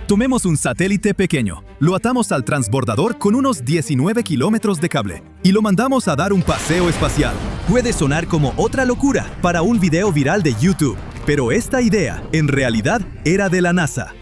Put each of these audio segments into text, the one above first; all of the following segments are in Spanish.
Tomemos un satélite pequeño, lo atamos al transbordador con unos 19 kilómetros de cable y lo mandamos a dar un paseo espacial. Puede sonar como otra locura para un video viral de YouTube, pero esta idea, en realidad, era de la NASA.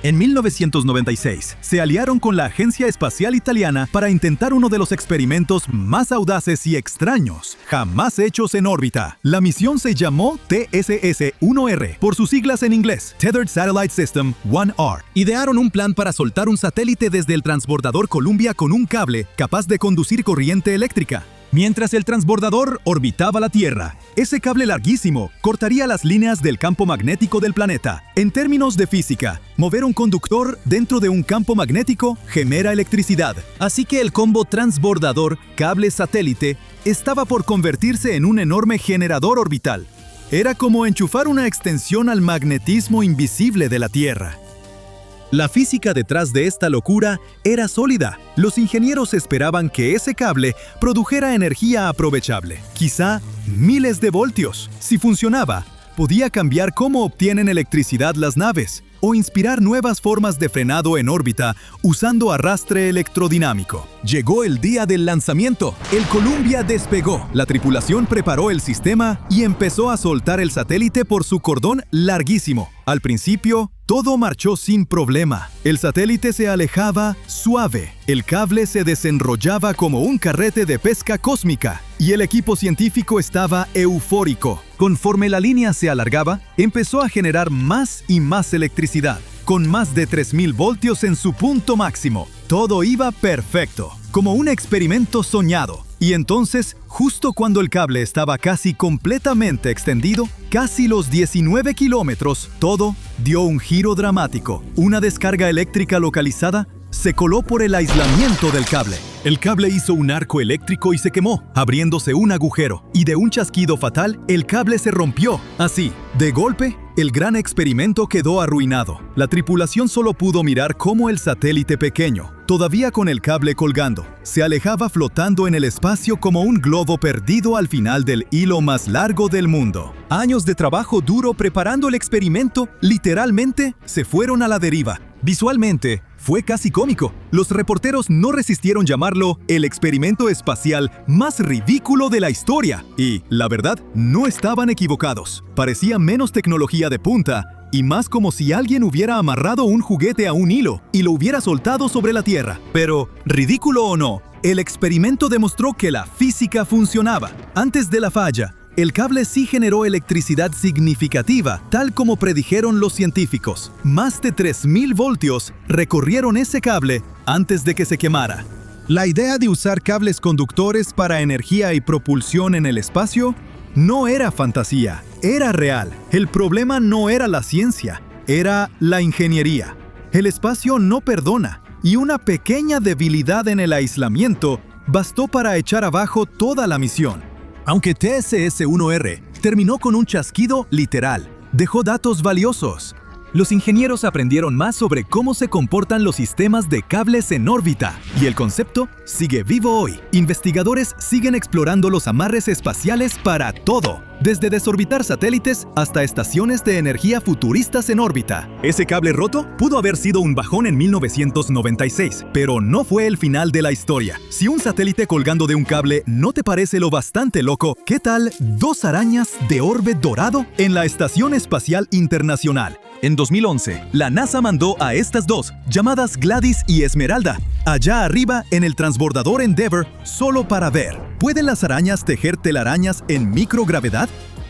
En 1996, se aliaron con la Agencia Espacial Italiana para intentar uno de los experimentos más audaces y extraños jamás hechos en órbita. La misión se llamó TSS-1R, por sus siglas en inglés, Tethered Satellite System 1R. Idearon un plan para soltar un satélite desde el transbordador Columbia con un cable capaz de conducir corriente eléctrica. Mientras el transbordador orbitaba la Tierra, ese cable larguísimo cortaría las líneas del campo magnético del planeta. En términos de física, mover un conductor dentro de un campo magnético genera electricidad. Así que el combo transbordador-cable-satélite estaba por convertirse en un enorme generador orbital. Era como enchufar una extensión al magnetismo invisible de la Tierra. La física detrás de esta locura era sólida. Los ingenieros esperaban que ese cable produjera energía aprovechable, quizá miles de voltios. Si funcionaba, podía cambiar cómo obtienen electricidad las naves o inspirar nuevas formas de frenado en órbita usando arrastre electrodinámico. Llegó el día del lanzamiento. El Columbia despegó. La tripulación preparó el sistema y empezó a soltar el satélite por su cordón larguísimo. Al principio, todo marchó sin problema. El satélite se alejaba suave, el cable se desenrollaba como un carrete de pesca cósmica y el equipo científico estaba eufórico. Conforme la línea se alargaba, empezó a generar más y más electricidad, con más de 3000 voltios en su punto máximo. Todo iba perfecto, como un experimento soñado. Y entonces, justo cuando el cable estaba casi completamente extendido, casi los 19 kilómetros, todo dio un giro dramático. Una descarga eléctrica localizada se coló por el aislamiento del cable. El cable hizo un arco eléctrico y se quemó, abriéndose un agujero. Y de un chasquido fatal, el cable se rompió. Así, de golpe, el gran experimento quedó arruinado. La tripulación solo pudo mirar cómo el satélite pequeño, todavía con el cable colgando, se alejaba flotando en el espacio como un globo perdido al final del hilo más largo del mundo. Años de trabajo duro preparando el experimento, literalmente, se fueron a la deriva. Visualmente, fue casi cómico. Los reporteros no resistieron llamarlo el experimento espacial más ridículo de la historia. Y, la verdad, no estaban equivocados. Parecía menos tecnología de punta y más como si alguien hubiera amarrado un juguete a un hilo y lo hubiera soltado sobre la Tierra. Pero, ridículo o no, el experimento demostró que la física funcionaba. Antes de la falla, el cable sí generó electricidad significativa, tal como predijeron los científicos. Más de 3000 voltios recorrieron ese cable antes de que se quemara. La idea de usar cables conductores para energía y propulsión en el espacio no era fantasía, era real. El problema no era la ciencia, era la ingeniería. El espacio no perdona, y una pequeña debilidad en el aislamiento bastó para echar abajo toda la misión. Aunque TSS-1R terminó con un chasquido literal, dejó datos valiosos. Los ingenieros aprendieron más sobre cómo se comportan los sistemas de cables en órbita, y el concepto sigue vivo hoy. Investigadores siguen explorando los amarres espaciales para todo, desde desorbitar satélites hasta estaciones de energía futuristas en órbita. Ese cable roto pudo haber sido un bajón en 1996, pero no fue el final de la historia. Si un satélite colgando de un cable no te parece lo bastante loco, ¿qué tal 2 arañas de orbe dorado en la Estación Espacial Internacional? En 2011, la NASA mandó a estas dos, llamadas Gladys y Esmeralda, allá arriba en el transbordador Endeavour, solo para ver. ¿Pueden las arañas tejer telarañas en microgravedad?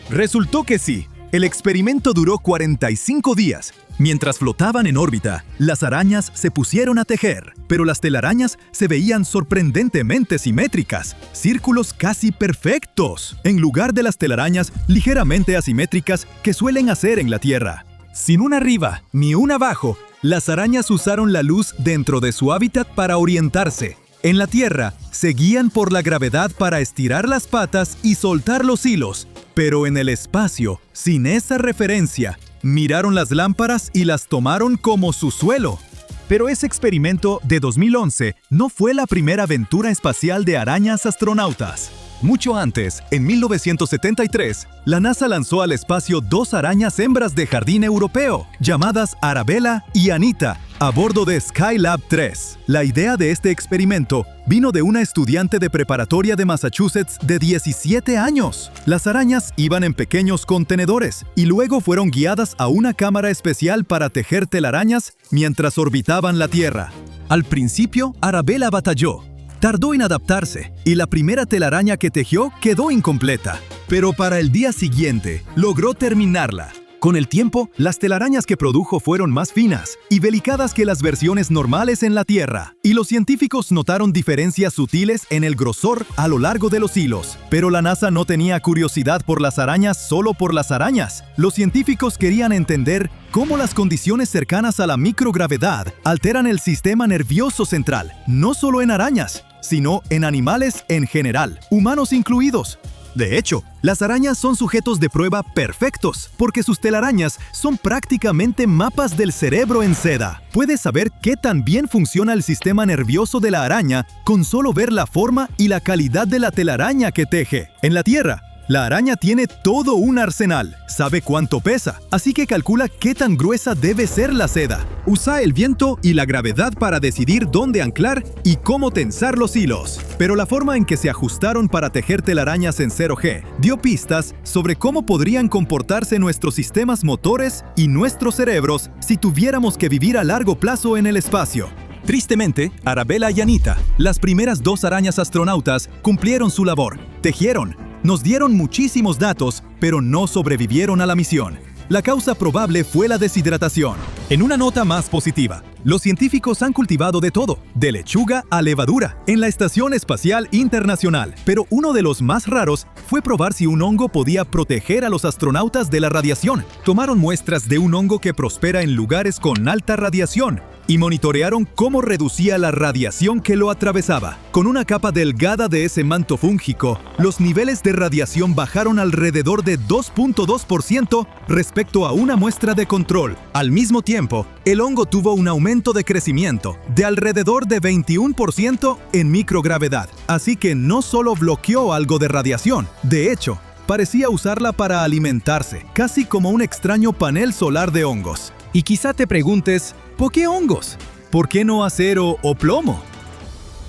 Resultó que sí. El experimento duró 45 días. Mientras flotaban en órbita, las arañas se pusieron a tejer, pero las telarañas se veían sorprendentemente simétricas, círculos casi perfectos, en lugar de las telarañas ligeramente asimétricas que suelen hacer en la Tierra. Sin una arriba ni una abajo, las arañas usaron la luz dentro de su hábitat para orientarse. En la Tierra, se guían por la gravedad para estirar las patas y soltar los hilos. Pero en el espacio, sin esa referencia, miraron las lámparas y las tomaron como su suelo. Pero ese experimento de 2011 no fue la primera aventura espacial de arañas astronautas. Mucho antes, en 1973, la NASA lanzó al espacio 2 arañas hembras de jardín europeo, llamadas Arabella y Anita, a bordo de Skylab 3. La idea de este experimento vino de una estudiante de preparatoria de Massachusetts de 17 años. Las arañas iban en pequeños contenedores y luego fueron guiadas a una cámara especial para tejer telarañas mientras orbitaban la Tierra. Al principio, Arabella batalló. Tardó en adaptarse y la primera telaraña que tejió quedó incompleta. Pero para el día siguiente, logró terminarla. Con el tiempo, las telarañas que produjo fueron más finas y delicadas que las versiones normales en la Tierra, y los científicos notaron diferencias sutiles en el grosor a lo largo de los hilos. Pero la NASA no tenía curiosidad por las arañas solo por las arañas. Los científicos querían entender cómo las condiciones cercanas a la microgravedad alteran el sistema nervioso central, no solo en arañas, sino en animales en general, humanos incluidos. De hecho, las arañas son sujetos de prueba perfectos, porque sus telarañas son prácticamente mapas del cerebro en seda. Puedes saber qué tan bien funciona el sistema nervioso de la araña con solo ver la forma y la calidad de la telaraña que teje. En la Tierra, la araña tiene todo un arsenal, sabe cuánto pesa, así que calcula qué tan gruesa debe ser la seda. Usa el viento y la gravedad para decidir dónde anclar y cómo tensar los hilos. Pero la forma en que se ajustaron para tejer telarañas en 0G dio pistas sobre cómo podrían comportarse nuestros sistemas motores y nuestros cerebros si tuviéramos que vivir a largo plazo en el espacio. Tristemente, Arabella y Anita, las primeras 2 arañas astronautas, cumplieron su labor. Tejieron. Nos dieron muchísimos datos, pero no sobrevivieron a la misión. La causa probable fue la deshidratación. En una nota más positiva, los científicos han cultivado de todo, de lechuga a levadura, en la Estación Espacial Internacional. Pero uno de los más raros fue probar si un hongo podía proteger a los astronautas de la radiación. Tomaron muestras de un hongo que prospera en lugares con alta radiación y monitorearon cómo reducía la radiación que lo atravesaba. Con una capa delgada de ese manto fúngico, los niveles de radiación bajaron alrededor de 2.2% respecto a una muestra de control. Al mismo tiempo, el hongo tuvo un aumento de crecimiento de alrededor de 21% en microgravedad. Así que no solo bloqueó algo de radiación, de hecho, parecía usarla para alimentarse, casi como un extraño panel solar de hongos. Y quizá te preguntes, ¿por qué hongos? ¿Por qué no acero o plomo?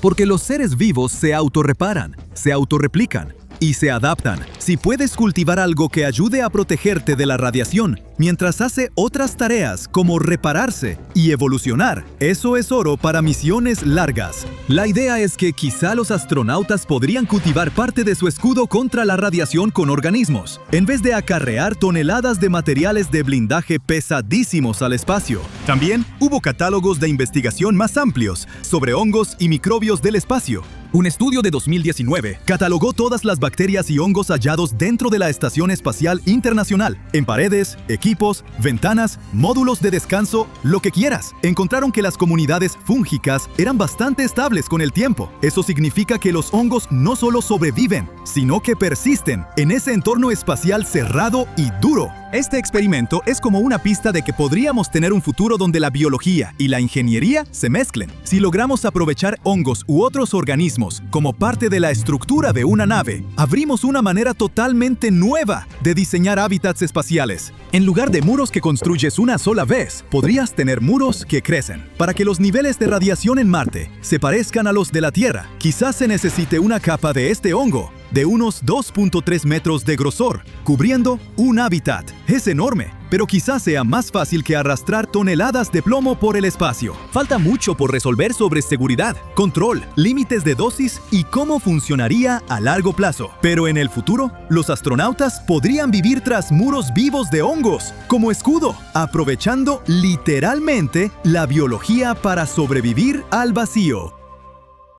Porque los seres vivos se autorreparan, se autorreplican y se adaptan. Si puedes cultivar algo que ayude a protegerte de la radiación mientras hace otras tareas como repararse y evolucionar, eso es oro para misiones largas. La idea es que quizá los astronautas podrían cultivar parte de su escudo contra la radiación con organismos, en vez de acarrear toneladas de materiales de blindaje pesadísimos al espacio. También hubo catálogos de investigación más amplios sobre hongos y microbios del espacio. Un estudio de 2019 catalogó todas las bacterias y hongos hallados dentro de la Estación Espacial Internacional, en paredes, equipos, ventanas, módulos de descanso, lo que quieras. Encontraron que las comunidades fúngicas eran bastante estables con el tiempo. Eso significa que los hongos no solo sobreviven, sino que persisten en ese entorno espacial cerrado y duro. Este experimento es como una pista de que podríamos tener un futuro donde la biología y la ingeniería se mezclen. Si logramos aprovechar hongos u otros organismos como parte de la estructura de una nave, abrimos una manera totalmente nueva de diseñar hábitats espaciales. En lugar de muros que construyes una sola vez, podrías tener muros que crecen. Para que los niveles de radiación en Marte se parezcan a los de la Tierra, quizás se necesite una capa de este hongo de unos 2.3 metros de grosor, cubriendo un hábitat. Es enorme, pero quizás sea más fácil que arrastrar toneladas de plomo por el espacio. Falta mucho por resolver sobre seguridad, control, límites de dosis y cómo funcionaría a largo plazo. Pero en el futuro, los astronautas podrían vivir tras muros vivos de hongos, como escudo, aprovechando literalmente la biología para sobrevivir al vacío.